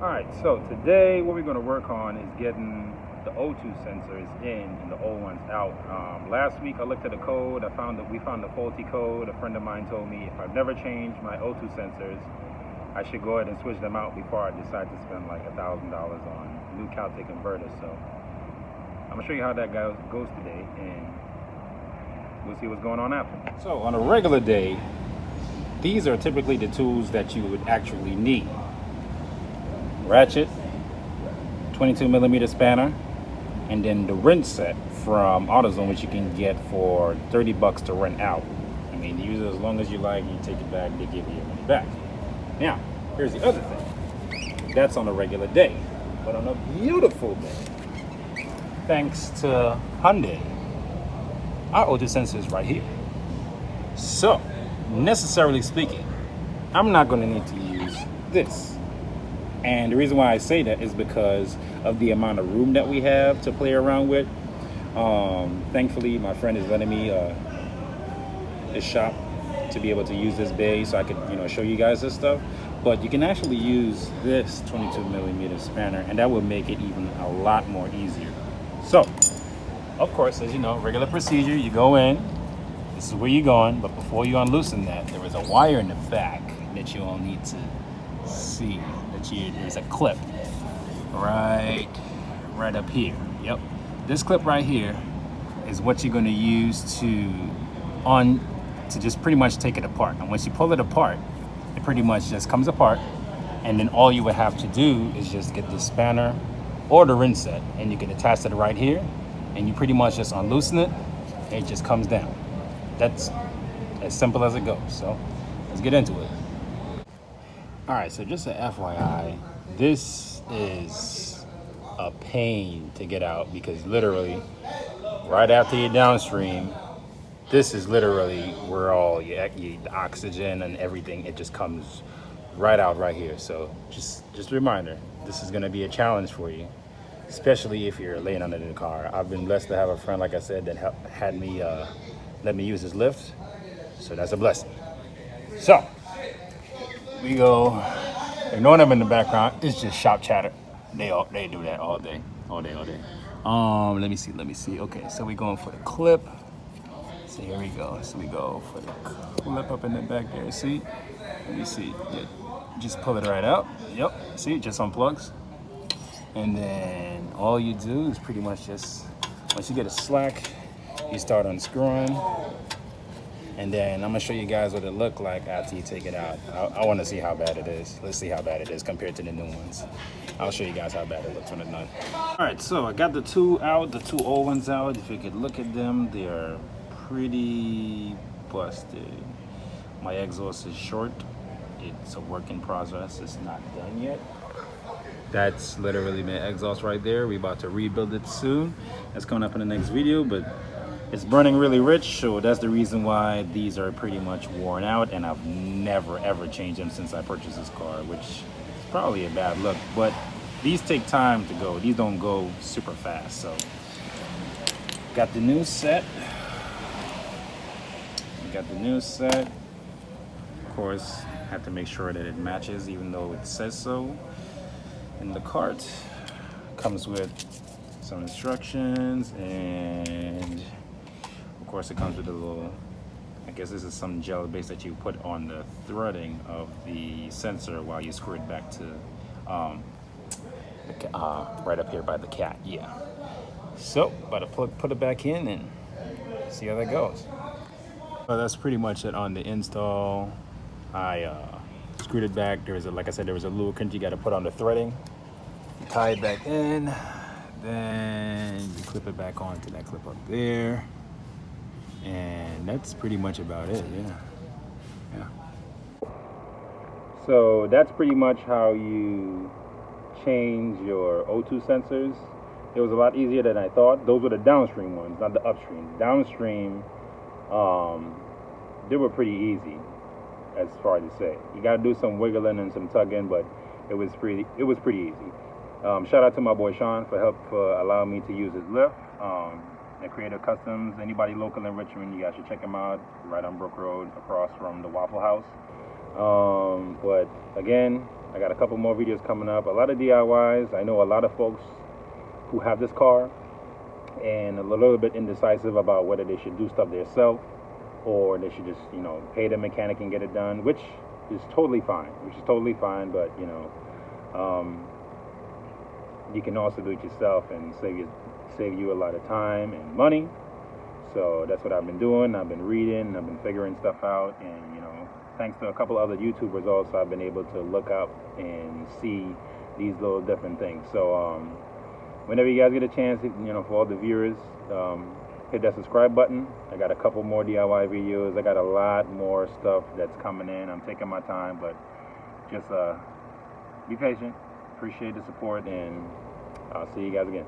Alright, so today what we're going to work on is getting the O2 sensors in and the old ones out. Last week I looked at the code, we found the faulty code. A friend of mine told me if I've never changed my O2 sensors, I should go ahead and switch them out before I decide to spend like $1,000 on new Caltech converters. So I'm going to show you how that goes today, and we'll see what's going on after. So on a regular day, these are typically the tools that you would actually need. Ratchet, 22mm spanner, and then the wrench set from AutoZone, which you can get for $30 to rent out. I mean, use it as long as you like. You take it back, they give you your money back. Now, here's the other thing. That's on a regular day, but on a beautiful day, thanks to Hyundai, our O2 sensor is right here. So, necessarily speaking, I'm not going to need to use this. And the reason why I say that is because of the amount of room that we have to play around with. Thankfully, my friend is letting me his shop to be able to use this bay so I could, show you guys this stuff. But you can actually use this 22mm spanner, and that will make it even a lot more easier. So, of course, as you know, regular procedure, you go in, this is where you're going, but before you unloosen that, there is a wire in the back that you all need to see. There's a clip right up here. Yep, this clip right here is what you're going to use to just pretty much take it apart. And once you pull it apart, it pretty much just comes apart, and then all you would have to do is just get the spanner or the wrench set, and you can attach it right here, and you pretty much just unloosen it, and it just comes down. That's as simple as it goes. So let's get into it. All right, so just an FYI, this is a pain to get out because literally right after your downstream, this is literally where all the oxygen and everything, it just comes right out right here. So just a reminder, this is gonna be a challenge for you, especially if you're laying under the car. I've been blessed to have a friend, like I said, that had me, let me use his lift. So that's a blessing. So, we go, ignore them in the background. It's just shop chatter. They do that all day. Let me see. Okay, so we going for the clip. So here we go. So we go for the clip up in the back there. See? Let me see. Yeah. Just pull it right out. Yep. See, it just unplugs. And then all you do is pretty much just, once you get it slack, you start unscrewing. And then I'm gonna show you guys what it looked like after you take it out. I wanna see how bad it is. Let's see how bad it is compared to the new ones. I'll show you guys how bad it looks when it's done. All right, so I got the two out, the two old ones out. If you could look at them, they are pretty busted. My exhaust is short. It's a work in progress, it's not done yet. That's literally my exhaust right there. We're about to rebuild it soon. That's coming up in the next video, but it's burning really rich, so that's the reason why these are pretty much worn out, and I've never ever changed them since I purchased this car, which is probably a bad look, but these take time to go. These don't go super fast. So got the new set. Of course, have to make sure that it matches, even though it says so. And the cart comes with some instructions, and of course it comes with a little, I guess this is some gel base that you put on the threading of the sensor while you screw it back to right up here by the cat. Yeah. So about to put it back in and see how that goes. So that's pretty much it on the install. I screwed it back. Like I said, there was a lubricant you got to put on the threading. You tie it back in, then you clip it back onto that clip up there. And that's pretty much about it. Yeah. So that's pretty much how you change your O2 sensors. It was a lot easier than I thought. Those were the downstream ones, not the upstream. Downstream, they were pretty easy, as far as to say. You got to do some wiggling and some tugging, but it was pretty easy. Shout out to my boy Sean for allowing me to use his lift. At Creative Customs. Anybody local in Richmond, you guys should check them out. Right on Brook Road, across from the Waffle House. But again, I got a couple more videos coming up. A lot of DIYs. I know a lot of folks who have this car and a little bit indecisive about whether they should do stuff themselves or they should just, pay the mechanic and get it done, which is totally fine. But you can also do it yourself and save you a lot of time and money. So that's what I've been doing. I've been reading, I've been figuring stuff out, and thanks to a couple other YouTubers also, I've been able to look up and see these little different things. So whenever you guys get a chance, for all the viewers, hit that subscribe button. I got a couple more DIY videos. I got a lot more stuff that's coming in. I'm taking my time, but just be patient. Appreciate the support, and I'll see you guys again.